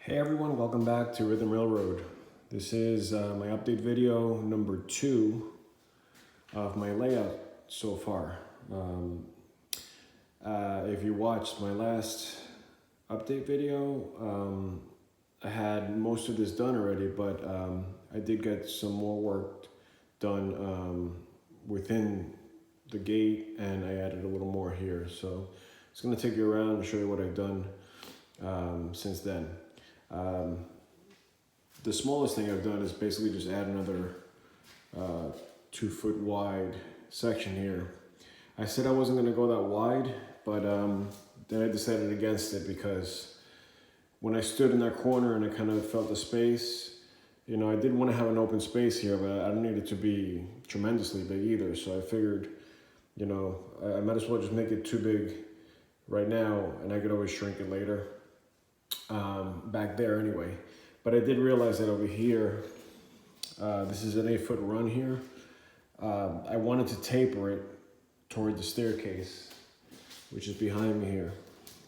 Hey everyone, welcome back to Rhythm Railroad. This is my update video number 2 of my layout so far. If you watched my last update video, I had most of this done already, but I did get some more work done within the gate, and I added a little more here. So it's going to take you around and show you what I've done since then. The smallest thing I've done is basically just add another 2 foot wide section here. I said I wasn't going to go that wide, but then I decided against it because when I stood in that corner and I kind of felt the space, you know, I did want to have an open space here, but I don't need it to be tremendously big either. So I figured, you know, I might as well just make it too big right now, and I could always shrink it later. Back there anyway. But I did realize that over here, this is an 8-foot run here. I wanted to taper it toward the staircase, which is behind me here,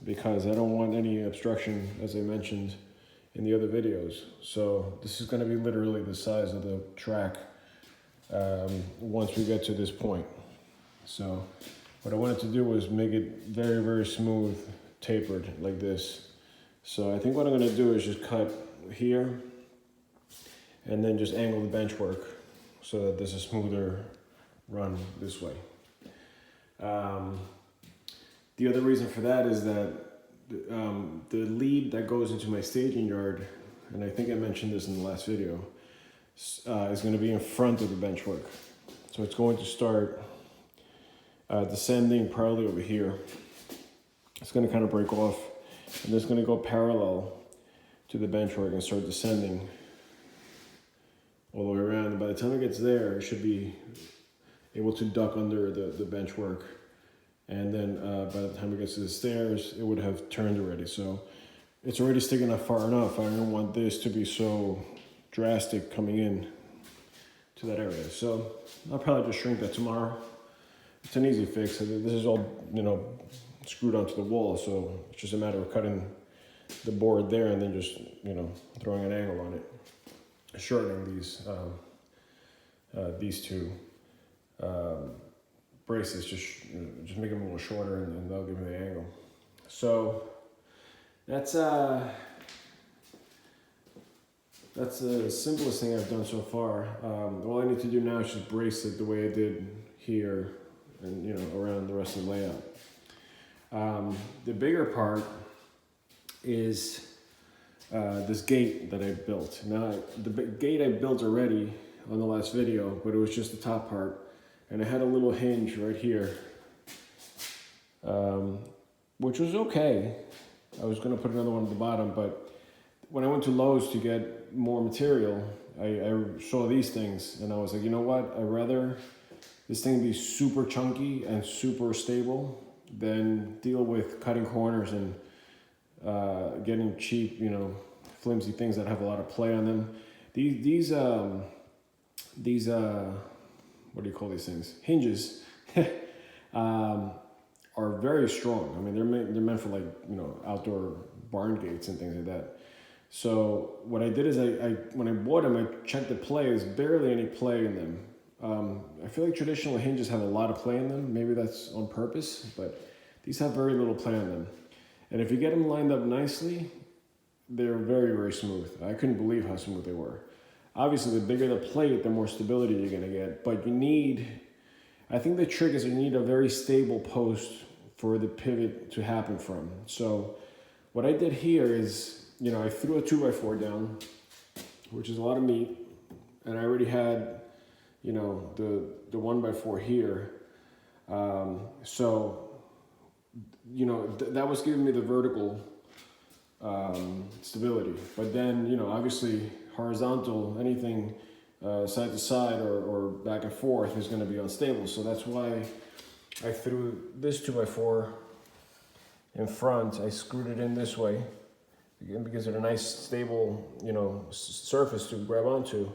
because I don't want any obstruction, as I mentioned in the other videos. So this is going to be literally the size of the track once we get to this point. So what I wanted to do was make it very, very smooth, tapered like this. So I think what I'm going to do is just cut here and then just angle the bench work so that there's a smoother run this way. The other reason for that is that the lead that goes into my staging yard, and I think I mentioned this in the last video, is going to be in front of the bench work. So it's going to start descending probably over here. It's going to kind of break off, and it's going to go parallel to the bench work and start descending all the way around. And by the time it gets there, it should be able to duck under the bench work. And then by the time it gets to the stairs, it would have turned already. So it's already sticking up far enough. I don't want this to be so drastic coming in to that area. So I'll probably just shrink that tomorrow. It's an easy fix. This is all, you know, screwed onto the wall, so it's just a matter of cutting the board there and then just, you know, throwing an angle on it, shortening these two braces, just make them a little shorter, and they'll give me the angle. So that's the simplest thing I've done so far. All I need to do now is just brace it the way I did here and, you know, around the rest of the layout. The bigger part is this gate that I built. Now, the gate I built already on the last video, but it was just the top part. And I had a little hinge right here, which was okay. I was going to put another one at the bottom, but when I went to Lowe's to get more material, I saw these things, and I was like, you know what? I'd rather this thing be super chunky and super stable than deal with cutting corners and getting cheap, you know, flimsy things that have a lot of play on them. These what do you call these things? Hinges are very strong. I mean, they're meant for, like, you know, outdoor barn gates and things like that. So what I did is I when I bought them, I checked the play. There's barely any play in them. I feel like traditional hinges have a lot of play in them. Maybe that's on purpose, but these have very little play on them. And if you get them lined up nicely, they're very, very smooth. I couldn't believe how smooth they were. Obviously, the bigger the plate, the more stability you're going to get. But you need, I think the trick is you need a very stable post for the pivot to happen from. So what I did here is, you know, I threw a 2x4 down, which is a lot of meat. And I already had, you know, the 1x4 here. So, you know, that was giving me the vertical stability. But then, you know, obviously horizontal, anything side to side or back and forth is going to be unstable. So that's why I threw this 2x4 in front. I screwed it in this way because it's a nice stable, you know, surface to grab onto.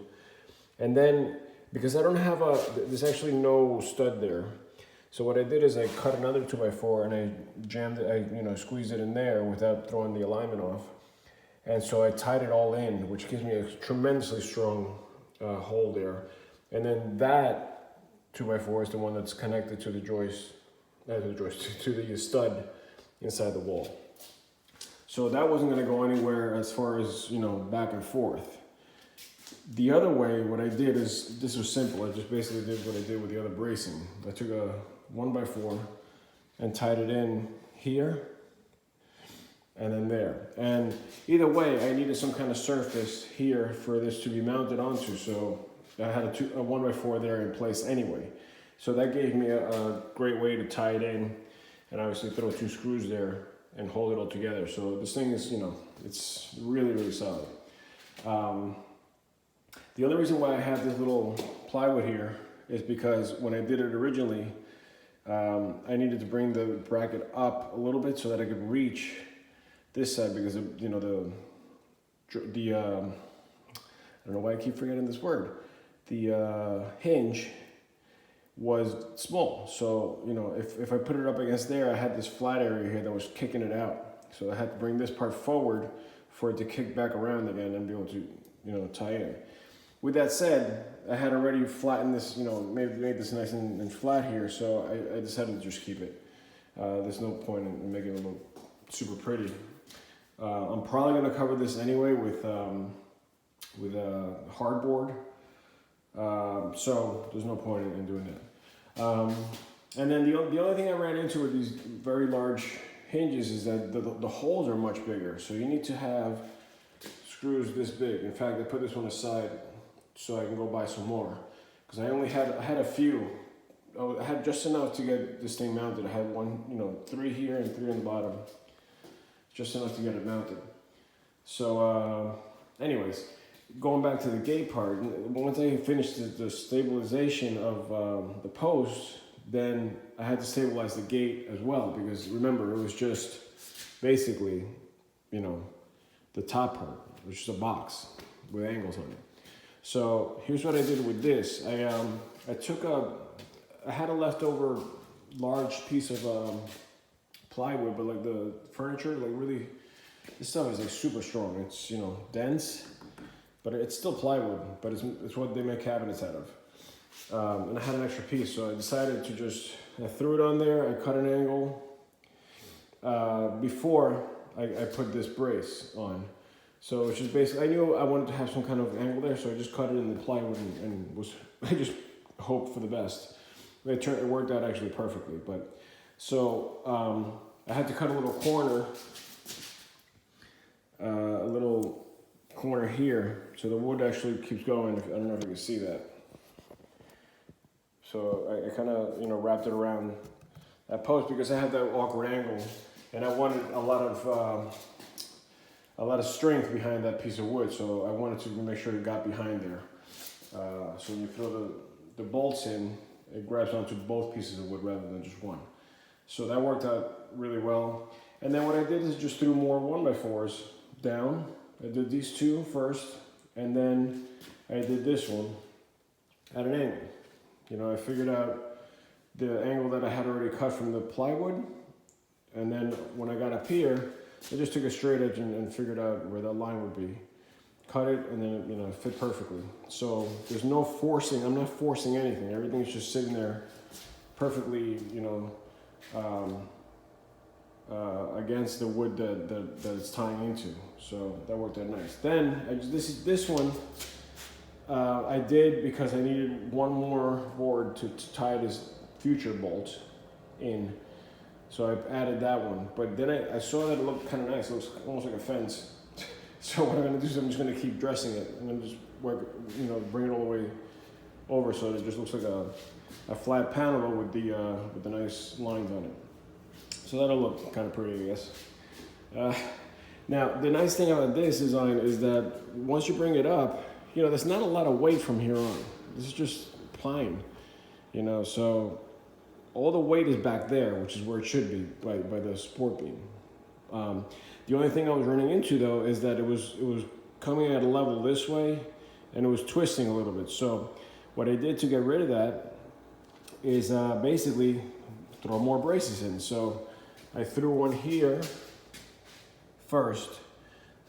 And then because I don't have there's actually no stud there. So what I did is I cut another 2x4 and I jammed it, you know, squeezed it in there without throwing the alignment off. And so I tied it all in, which gives me a tremendously strong hold there. And then that 2x4 is the one that's connected to the joist, to the stud inside the wall. So that wasn't going to go anywhere as far as, you know, back and forth. The other way, what I did is, this was simple. I just basically did what I did with the other bracing. I took a 1x4 and tied it in here and then there. And either way, I needed some kind of surface here for this to be mounted onto. So I had a 1x4 there in place anyway. So that gave me a great way to tie it in and obviously throw 2 screws there and hold it all together. So this thing is, you know, it's really, really solid. The only reason why I have this little plywood here is because when I did it originally, I needed to bring the bracket up a little bit so that I could reach this side, because you know the I don't know why I keep forgetting this word. The hinge was small, so you know if I put it up against there, I had this flat area here that was kicking it out. So I had to bring this part forward for it to kick back around again and be able to, you know, tie in. With that said, I had already flattened this, you know, made this nice and flat here, so I decided to just keep it. There's no point in making it look super pretty. I'm probably going to cover this anyway with hardboard, so there's no point in doing that. And then the only thing I ran into with these very large hinges is that the holes are much bigger, so you need to have screws this big. In fact, I put this one aside so I can go buy some more, because I had a few. I had just enough to get this thing mounted. I had one, you know, 3 here and 3 on the bottom, just enough to get it mounted. So anyways, going back to the gate part, once I finished the stabilization of the post, then I had to stabilize the gate as well, because remember, it was just basically, you know, the top part, which is a box with angles on it. So here's what I did with this. I had a leftover large piece of plywood, but like the furniture, like really, this stuff is like super strong. It's, you know, dense, but it's still plywood, but it's what they make cabinets out of. And I had an extra piece, so I decided to I threw it on there, I cut an angle before I put this brace on. So it's just basically, I knew I wanted to have some kind of angle there, so I just cut it in the plywood and I just hoped for the best. It worked out actually perfectly, but so I had to cut a little corner here, so the wood actually keeps going. I don't know if you can see that. So I kind of, you know, wrapped it around that post because I had that awkward angle, and I wanted a lot of strength behind that piece of wood, so I wanted to make sure it got behind there. So when you throw the bolts in, it grabs onto both pieces of wood rather than just one. So that worked out really well. And then what I did is just threw more 1x4s down. I did these 2 first, and then I did this one at an angle. You know, I figured out the angle that I had already cut from the plywood, and then when I got up here, I just took a straight edge and figured out where that line would be. Cut it, and then you know, it fit perfectly. So there's no forcing. I'm not forcing anything. Everything's just sitting there perfectly, you know, against the wood that it's tying into. So that worked out nice. Then this one I did because I needed one more board to tie this future bolt in. So I added that one, but then I saw that it looked kind of nice. It was almost like a fence. So what I'm gonna do is I'm just gonna keep dressing it and then just work, you know, bring it all the way over so it just looks like a flat panel with the nice lines on it. So that'll look kind of pretty, I guess. Now the nice thing about this design is that once you bring it up, you know, there's not a lot of weight from here on. This is just plying, you know, so all the weight is back there, which is where it should be by the support beam. The only thing I was running into though is that it was coming at a level this way and it was twisting a little bit. So what I did to get rid of that is basically throw more braces in. So I threw one here first,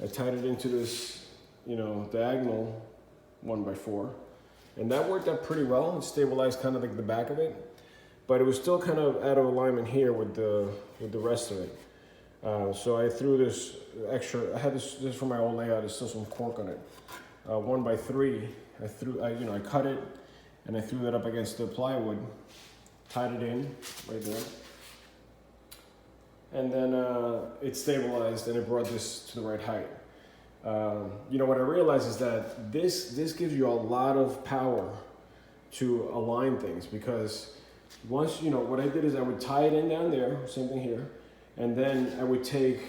I tied it into this, you know, diagonal 1x4, and that worked out pretty well. It stabilized kind of like the back of it, but it was still kind of out of alignment here with the rest of it. So I threw this extra. I had this for my old layout. There's still some cork on it. 1x3. I cut it, and I threw that up against the plywood, tied it in right there, and then it stabilized and it brought this to the right height. You know, what I realized is that this gives you a lot of power to align things, because once, you know, what I did is I would tie it in down there, same thing here, and then I would take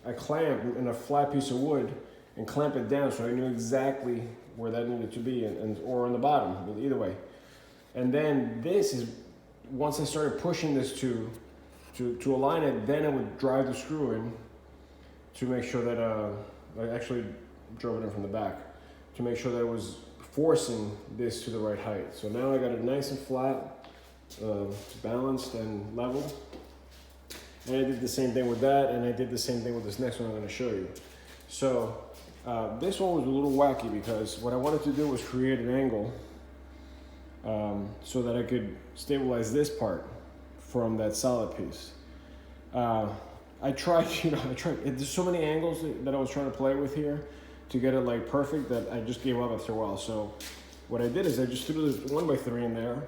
a clamp and a flat piece of wood and clamp it down so I knew exactly where that needed to be, or on the bottom, either way. And then this is, once I started pushing this to align it, then I would drive the screw in to make sure that, I actually drove it in from the back, to make sure that it was forcing this to the right height. So now I got it nice and flat, balanced and level. And I did the same thing with that, and I did the same thing with this next one I'm going to show you. So this one was a little wacky, because what I wanted to do was create an angle so that I could stabilize this part from that solid piece. I tried, there's so many angles that I was trying to play with here to get it like perfect that I just gave up after a while. So what I did is I just threw this 1x3 in there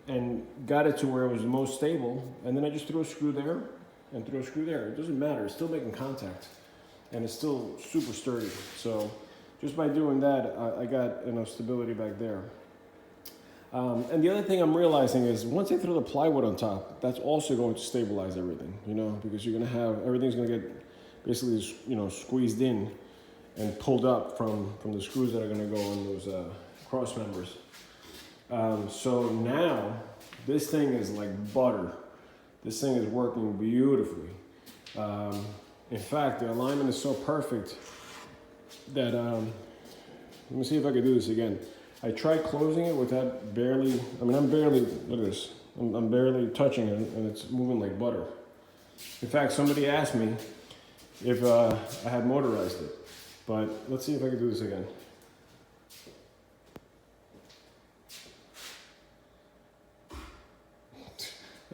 and got it to where it was most stable, and then I just threw a screw there and threw a screw there. It doesn't matter, it's still making contact and it's still super sturdy. So just by doing that, I got enough stability back there. And the other thing I'm realizing is once I throw the plywood on top, that's also going to stabilize everything, you know, because you're going to have, everything's going to get basically, you know, squeezed in and pulled up from the screws that are going to go on those cross members. So now this thing is like butter. This thing is working beautifully. In fact, the alignment is so perfect that, let me see if I can do this again. I tried closing it without barely, I'm barely, look at this. I'm barely touching it, and it's moving like butter. In fact, somebody asked me if I had motorized it, but let's see if I can do this again.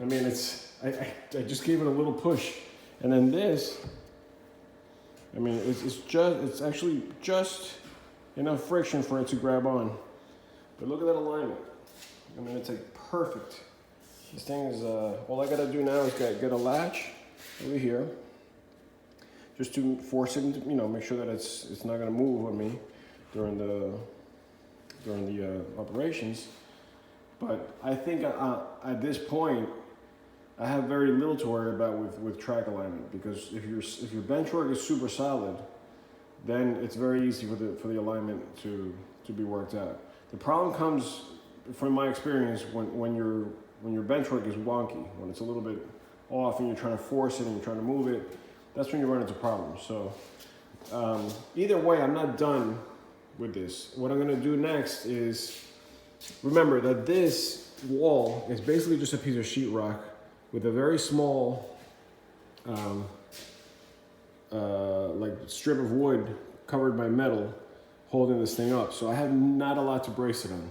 I mean, I just gave it a little push, and then this, I mean, it's actually just enough friction for it to grab on. But look at that alignment. I mean, it's like perfect. This thing is, all I gotta do now is get a latch over here, just to force it into, you know, make sure that it's not gonna move on me during the operations. But I think at this point, I have very little to worry about with track alignment, because if your bench work is super solid, then it's very easy for the alignment to be worked out. The problem comes, from my experience, when your bench work is wonky, when it's a little bit off and you're trying to force it and you're trying to move it, that's when you run into problems. So either way, I'm not done with this. What I'm gonna do next is, remember that this wall is basically just a piece of sheetrock with a very small like strip of wood covered by metal holding this thing up. So I have not a lot to brace it on.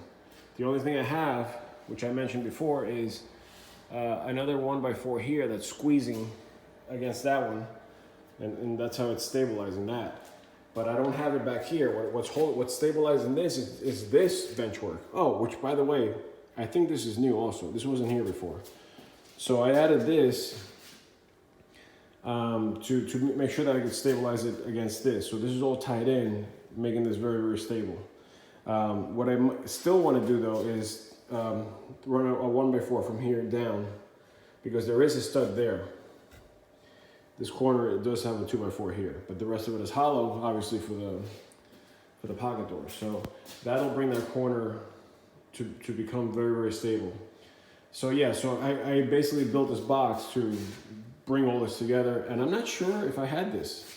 The only thing I have, which I mentioned before, is another 1x4 here that's squeezing against that one, and that's how it's stabilizing that. But I don't have it back here. What's stabilizing this is this bench work. Oh, which, by the way, I think this is new also. This wasn't here before. So I added this to make sure that I could stabilize it against this. So this is all tied in, making this very, very stable. What I still want to do though is run a 1x4 from here down, because there is a stud there. This corner, it does have a 2x4 here, but the rest of it is hollow, obviously, for the pocket door. So that'll bring that corner to become very, very stable. So yeah, so I basically built this box to bring all this together, and I'm not sure if I had this.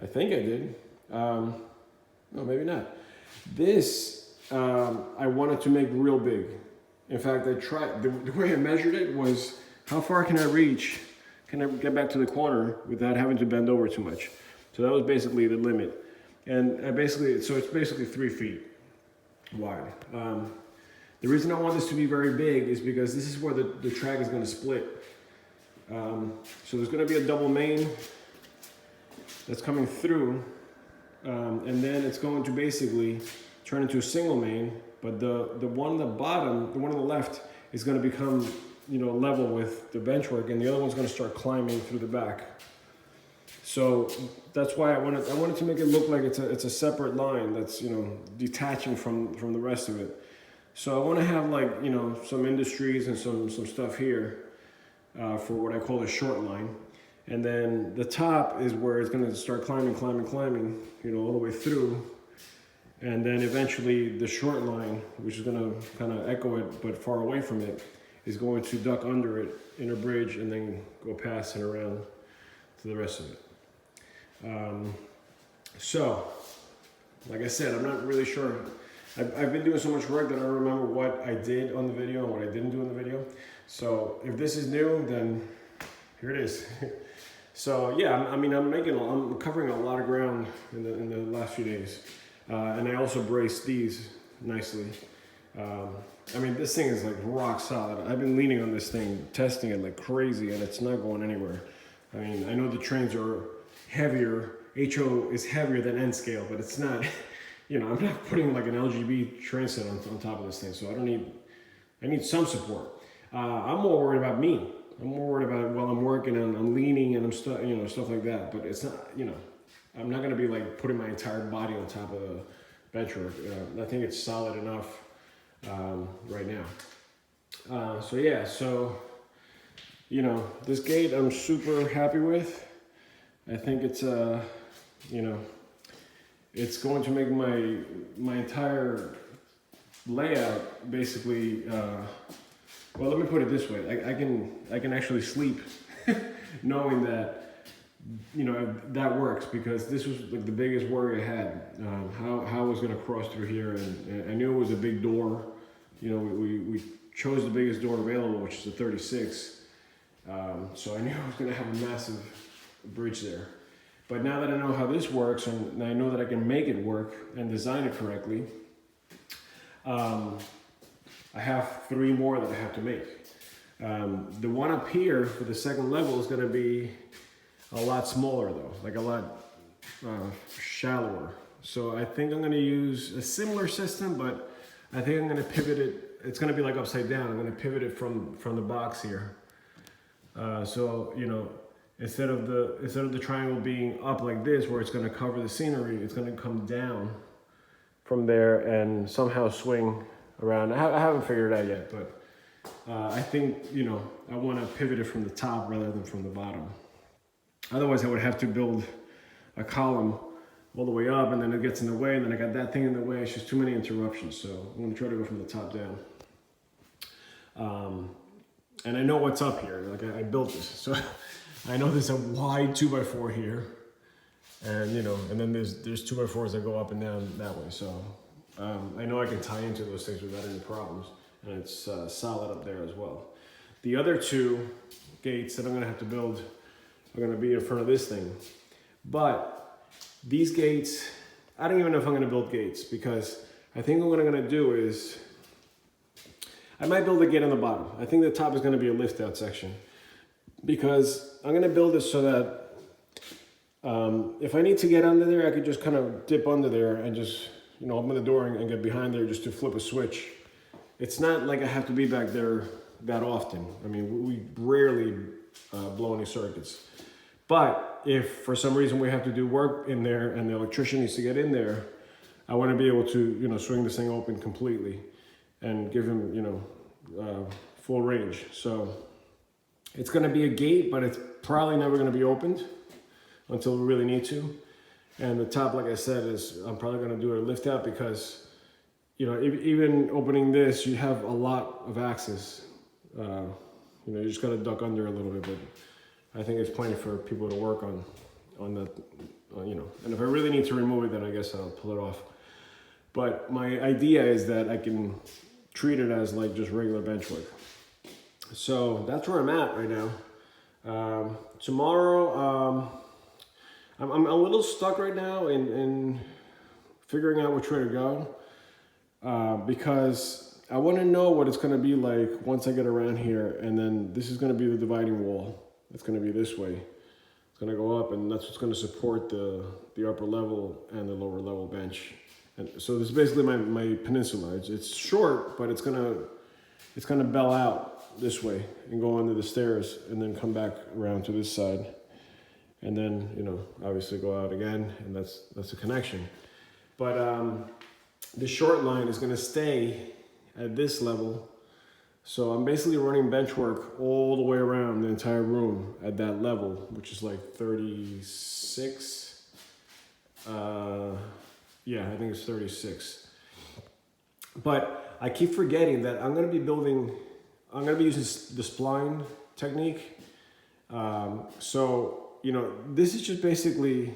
I think I did. No, maybe not. This, I wanted to make real big. In fact, I tried, the way I measured it was, how far can I reach? Can I get back to the corner without having to bend over too much? So that was basically the limit. And so it's basically 3 feet wide. The reason I want this to be very big is because this is where the track is going to split. So there's going to be a double main that's coming through, and then it's going to basically turn into a single main, but the one on the bottom, the one on the left, is going to become, you know, level with the benchwork, and the other one's going to start climbing through the back. So that's why I wanted to make it look like it's a separate line that's, you know, detaching from the rest of it. So I want to have, like, you know, some industries and some stuff here for what I call the short line. And then the top is where it's going to start climbing, you know, all the way through. And then eventually the short line, which is going to kind of echo it but far away from it, is going to duck under it in a bridge and then go past and around to the rest of it. So, like I said, I'm not really sure. I've been doing so much work that I don't remember what I did on the video and what I didn't do in the video. So if this is new, then here it is. So yeah, I'm covering a lot of ground in the last few days. And I also braced these nicely. I mean, this thing is like rock solid. I've been leaning on this thing, testing it like crazy, and it's not going anywhere. I mean, I know the trains are heavier. HO is heavier than N scale, but it's not, you know, I'm not putting like an LGB train set on top of this thing, so I need some support. I'm more worried about me. I'm more worried about while I'm working and I'm leaning and I'm stuff like that, but it's not, you know, I'm not gonna be like putting my entire body on top of the benchwork. I think it's solid enough right now. So yeah, you know, this gate I'm super happy with. I think it's you know, it's going to make my entire layout basically. Well, let me put it this way: I can actually sleep knowing that, you know, that works, because this was like the biggest worry I had. How I was going to cross through here, and I knew it was a big door. You know, we chose the biggest door available, which is a 36. So I knew I was going to have a massive bridge there. But now that I know how this works, and I know that I can make it work and design it correctly, I have 3 more that I have to make. The one up here for the second level is going to be a lot smaller though, like a lot shallower. So I think I'm going to use a similar system, but I think I'm going to pivot it. It's going to be like upside down. I'm going to pivot it from the box here. So, you know, instead of the triangle being up like this, where it's going to cover the scenery, it's going to come down from there and somehow swing around. I haven't figured it out yet, but I think, you know, I want to pivot it from the top rather than from the bottom. Otherwise, I would have to build a column all the way up, and then it gets in the way, and then I got that thing in the way. It's just too many interruptions. So I'm going to try to go from the top down. And I know what's up here. Like I built this, so I know there's a wide 2x4 here, and you know, and then there's 2x4s that go up and down that way. So I know I can tie into those things without any problems, and it's solid up there as well. The other 2 gates that I'm going to have to build are going to be in front of this thing, but these gates, I don't even know if I'm going to build gates, because I think what I'm going to do is I might build a gate on the bottom. I think the top is going to be a lift out section, because I'm going to build it so that if I need to get under there, I could just kind of dip under there and just, you know, open the door and get behind there just to flip a switch. It's not like I have to be back there that often. I mean, we rarely blow any circuits. But if for some reason we have to do work in there and the electrician needs to get in there, I want to be able to, you know, swing this thing open completely and give him, you know, full range. So it's going to be a gate, but it's probably never going to be opened until we really need to. And the top, like I said, is I'm probably going to do a lift out, because, you know, even opening this, you have a lot of access. You know, you just got to duck under a little bit, but I think it's plenty for people to work on the, you know. And if I really need to remove it, then I guess I'll pull it off. But my idea is that I can treat it as like just regular benchwork. So that's where I'm at right now. Tomorrow, I'm a little stuck right now in figuring out which way to go, because I want to know what it's going to be like once I get around here, and then this is going to be the dividing wall. It's going to be this way. It's going to go up, and that's what's going to support the upper level and the lower level bench. And so this is basically my peninsula. It's short, but it's gonna bell out this way and go under the stairs, and then come back around to this side, and then, you know, obviously go out again, and that's a connection. But the short line is going to stay at this level, so I'm basically running bench work all the way around the entire room at that level, which is like 36. Yeah, I think it's 36. But I keep forgetting that I'm going to be using the spline technique. So, you know, this is just basically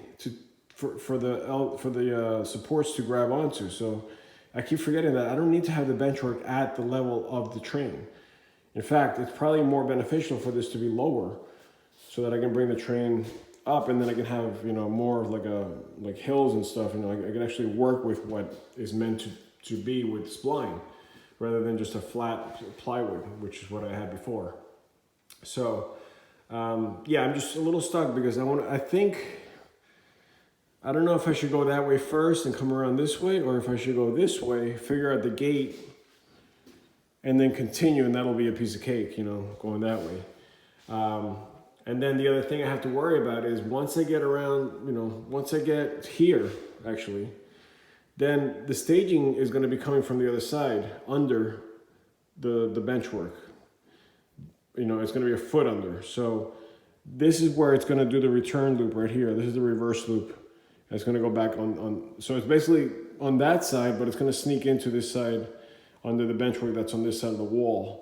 for the supports to grab onto. So I keep forgetting that I don't need to have the bench work at the level of the train. In fact, it's probably more beneficial for this to be lower, so that I can bring the train up, and then I can have, you know, more like hills and stuff. You know, I can actually work with what is meant to be with spline, rather than just a flat plywood, which is what I had before. So yeah, I'm just a little stuck because I don't know if I should go that way first and come around this way, or if I should go this way, figure out the gate, and then continue, and that'll be a piece of cake, you know, going that way. And then the other thing I have to worry about is once I get around, you know, once I get here, actually, then the staging is going to be coming from the other side, under the bench work. You know, it's going to be a foot under. So this is where it's going to do the return loop right here. This is the reverse loop. It's going to go back on. So it's basically on that side, but it's going to sneak into this side under the bench work that's on this side of the wall,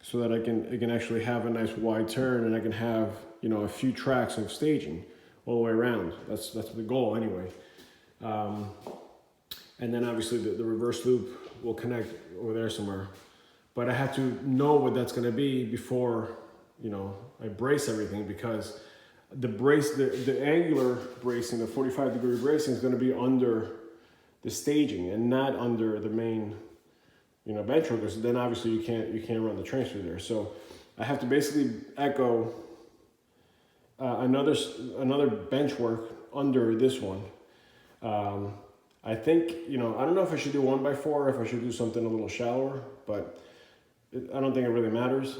so that it can actually have a nice wide turn, and I can have, you know, a few tracks of staging all the way around. That's the goal anyway. And then obviously the reverse loop will connect over there somewhere. But I have to know what that's going to be before, you know, I brace everything, because the angular bracing, the 45-degree bracing, is going to be under the staging and not under the main, you know, bench work, because then obviously you can't run the train through there. So I have to basically echo another bench work under this one. I think, you know, I don't know if I should do 1x4 or if I should do something a little shallower, but I don't think it really matters.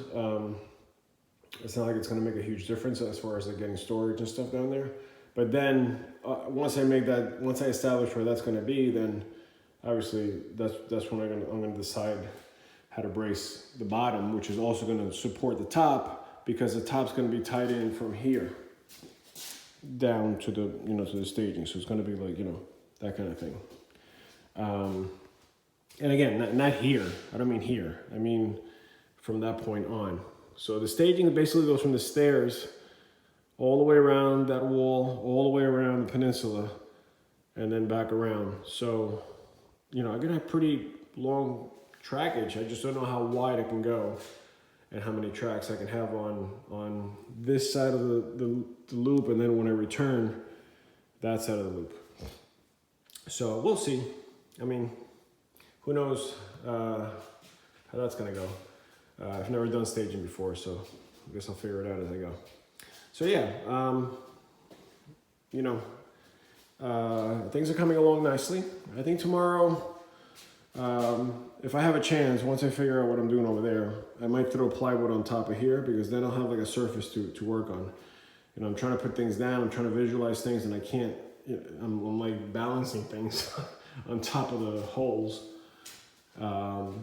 It's not like it's going to make a huge difference as far as like getting storage and stuff down there. But then once I establish where that's going to be, then obviously that's when I'm going to decide how to brace the bottom, which is also going to support the top, because the top's going to be tied in from here down to the, you know, to the staging. So it's going to be like, you know, that kind of thing. And again, not here. I don't mean here. I mean from that point on. So the staging basically goes from the stairs all the way around that wall, all the way around the peninsula, and then back around. So, you know, I'm gonna have pretty long trackage. I just don't know how wide I can go and how many tracks I can have on this side of the loop, and then when I return, that side of the loop. So we'll see. I mean, who knows how that's gonna go. I've never done staging before, so I guess I'll figure it out as I go. So yeah, you know, things are coming along nicely. I think tomorrow, if I have a chance, once I figure out what I'm doing over there, I might throw plywood on top of here, because then I'll have like a surface to work on. You know, I'm trying to put things down, I'm trying to visualize things, and I can't, you know, I'm like balancing things on top of the holes.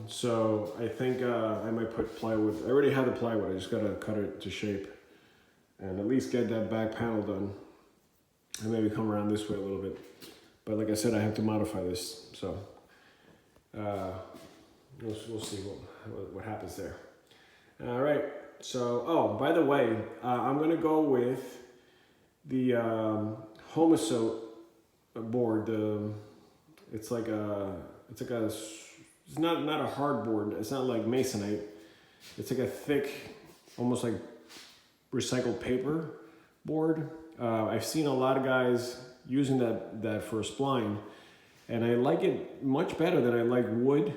So I think I might put plywood. I already have the plywood, I just gotta cut it to shape and at least get that back panel done, and maybe come around this way a little bit. But like I said, I have to modify this, so we'll see what happens there. All right, so, oh, by the way, I'm gonna go with the Homosote board. It's not a hard board. It's not like masonite. It's like a thick, almost like recycled paper, board. I've seen a lot of guys using that for a spline, and I like it much better than I like wood.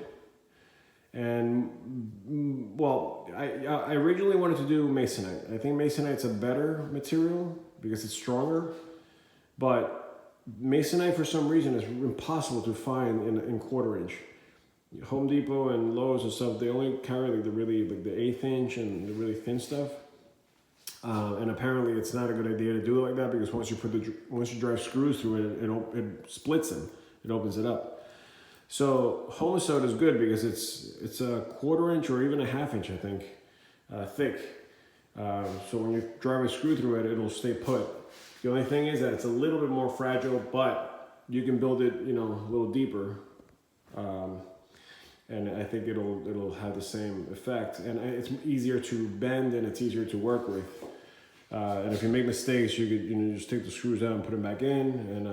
And well, I originally wanted to do masonite. I think masonite's a better material because it's stronger, but masonite for some reason is impossible to find in 1/4 inch. Home Depot and Lowe's and stuff, they only carry like the 1/8 inch and the really thin stuff. And apparently it's not a good idea to do it like that because once you drive screws through it, it splits them. It opens it up. So Homosote is good because it's a 1/4 inch or even a 1/2 inch, I think, thick. So when you drive a screw through it, it'll stay put. The only thing is that it's a little bit more fragile, but you can build it, a little deeper. And I think it'll have the same effect. And it's easier to bend and it's easier to work with. And if you make mistakes, you could just take the screws out and put them back in. And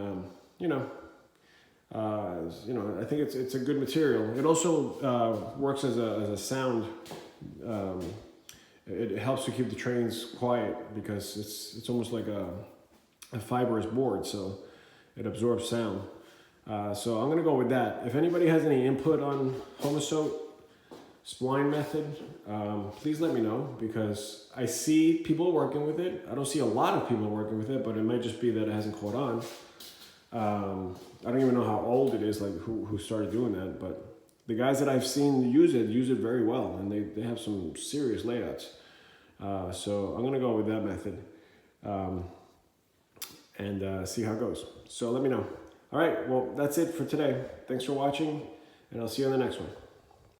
I think it's a good material. It also works as a sound. It helps to keep the trains quiet because it's almost like a fibrous board, so it absorbs sound. So I'm gonna go with that. If anybody has any input on Homosote spline method, please let me know because I see people working with it. I don't see a lot of people working with it, but it might just be that it hasn't caught on. I don't even know how old it is, like who started doing that, but the guys that I've seen use it very well, and they have some serious layouts. So I'm gonna go with that method and see how it goes. So let me know. All right, well, that's it for today. Thanks for watching, and I'll see you on the next one.